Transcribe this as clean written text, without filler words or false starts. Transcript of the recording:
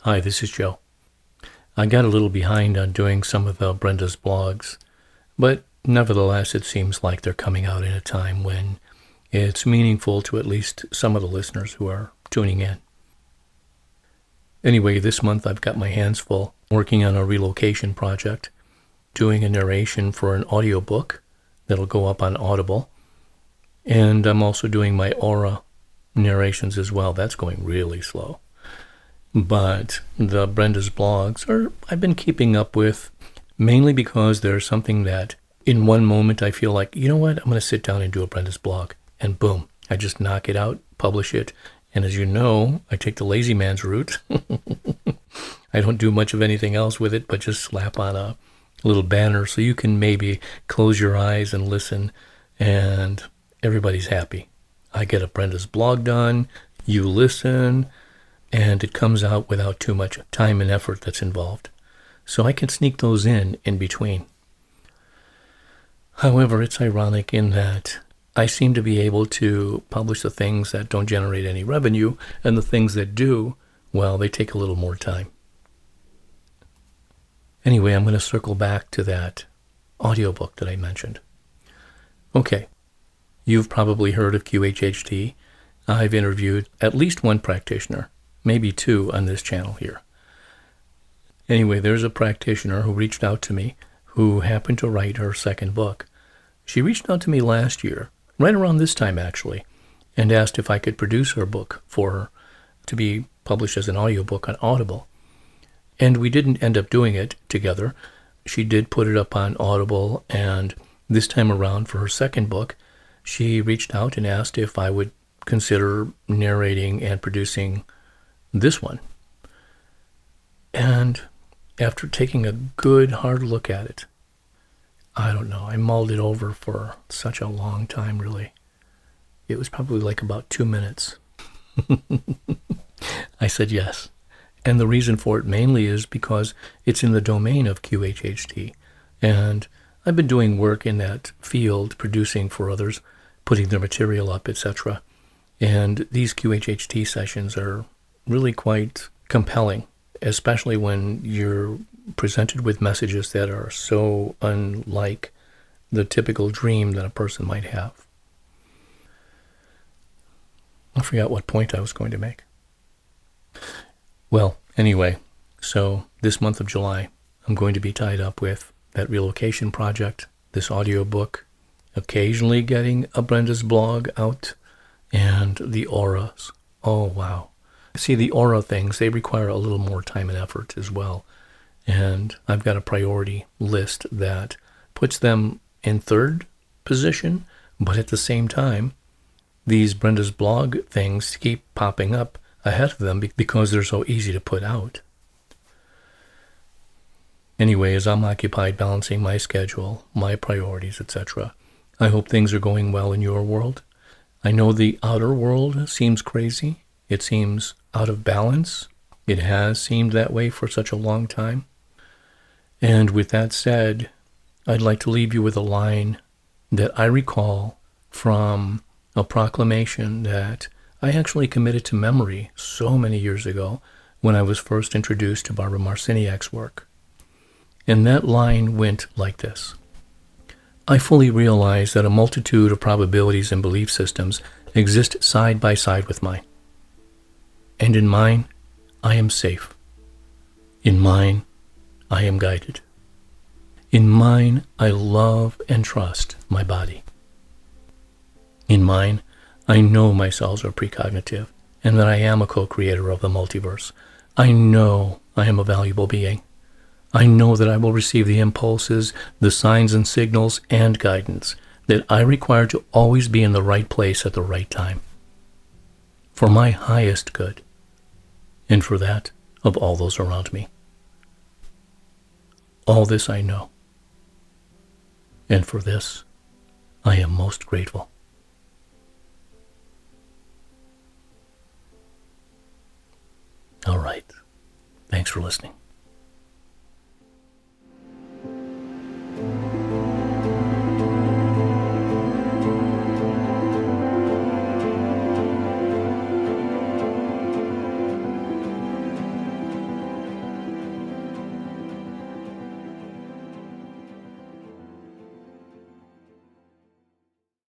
Hi, this is Joe. I got a little behind on doing some of Brenda's blogs, but nevertheless, it seems like they're coming out in a time when it's meaningful to at least some of the listeners who are tuning in. Anyway, this month I've got my hands full working on a relocation project, doing a narration for an audiobook that'll go up on Audible, and I'm also doing my Aura narrations as well. That's going really slow. But the Brenda's blogs I've been keeping up with, mainly because there's something that in one moment I feel like, you know what, I'm going to sit down and do a Brenda's blog. And boom, I just knock it out, publish it. And as you know, I take the lazy man's route. I don't do much of anything else with it, but just slap on a little banner so you can maybe close your eyes and listen, and everybody's happy. I get a Brenda's blog done, you listen, and it comes out without too much time and effort that's involved. So I can sneak those in between. However, it's ironic in that I seem to be able to publish the things that don't generate any revenue, and the things that do, well, they take a little more time. Anyway, I'm going to circle back to that audiobook that I mentioned. Okay, you've probably heard of QHHT. I've interviewed at least one practitioner, maybe two on this channel here. Anyway, there's a practitioner who reached out to me who happened to write her second book. She reached out to me last year, right around this time actually, and asked if I could produce her book for her to be published as an audiobook on Audible. And we didn't end up doing it together. She did put it up on Audible, and this time around for her second book, she reached out and asked if I would consider narrating and producing this one. And after taking a good hard look at it, I don't know, I mulled it over for such a long time, really. It was probably like about 2 minutes. I said yes. And the reason for it mainly is because it's in the domain of QHHT. And I've been doing work in that field, producing for others, putting their material up, etc. And these QHHT sessions are really quite compelling, especially when you're presented with messages that are so unlike the typical dream that a person might have. I forgot what point I was going to make. Well, anyway, so this month of July, I'm going to be tied up with that relocation project, this audiobook, occasionally getting a Brenda's blog out, and the auras. Oh, wow. See, the aura things, they require a little more time and effort as well. And I've got a priority list that puts them in third position, but at the same time, these Brenda's blog things keep popping up ahead of them because they're so easy to put out. Anyway, as I'm occupied balancing my schedule, my priorities, etc., I hope things are going well in your world. I know the outer world seems crazy. It seems out of balance. It has seemed that way for such a long time. And with that said, I'd like to leave you with a line that I recall from a proclamation that I actually committed to memory so many years ago when I was first introduced to Barbara Marciniak's work. And that line went like this. I fully realize that a multitude of probabilities and belief systems exist side by side with mine. And in mine, I am safe. In mine, I am guided. In mine, I love and trust my body. In mine, I know my cells are precognitive and that I am a co-creator of the multiverse. I know I am a valuable being. I know that I will receive the impulses, the signs and signals, and guidance that I require to always be in the right place at the right time. For my highest good, and for that of all those around me. All this I know, and for this I am most grateful. All right. Thanks for listening.